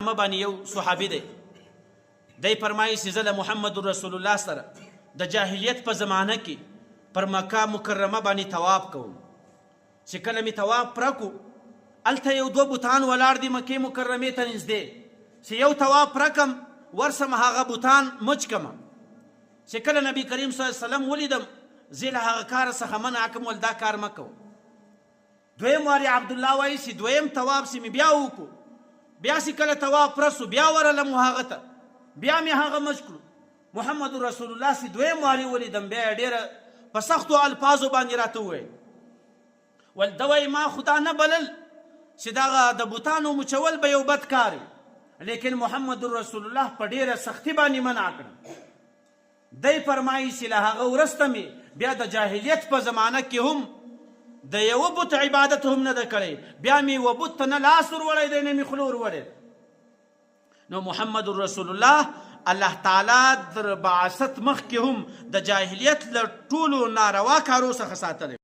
باندې یو صحابي دی دی فرمایي چې زه د محمد رسول الله سره د جاهلیت په زمانه کې پر مکه مکرمه باندې طواف کوم چې کله مې طواف پوره کړو هلته یو دوه بوتان ولاړ دي مکې مکرمې ته نږدې چې یو طواف پوره کړم ورسم هغه بوتان مچ کړم چې کله نبي کریم صلی الله علیه وسلم ولیدم زه له هغه کار څخه منع کړم ول دا کار مه کوه دویم واري عبدالله وایي چې دویم طواف چې مې بیا وکړو بیا چې کله طواف پرسو بیا ورلم هغه ته بیا مې هغه مچ کړو محمد رسول الله چې دویم واري ولیدم بیا یې ډېره په سختو الفاظو باندې راته وویل ول ده وایي ما خدا نه بلل چې دغه د بوتانو مچول به یو بد کار لیکن محمد رسول الله په ډېره سختي باندې منع کړم دی فرمایي چې له هغه وروسته مې بیا د جاهلیت په زمانه کې هم د یو بت عبادت هم نه ده کړی بیا مې یوه بت ته نه لاس ور وړی دی نه مې خوله ور وړی نو محمد رسول الله الله تعالی در بعثت مخکې هم د جاهلیت له ټولو ناروا کارو څخه ساتلی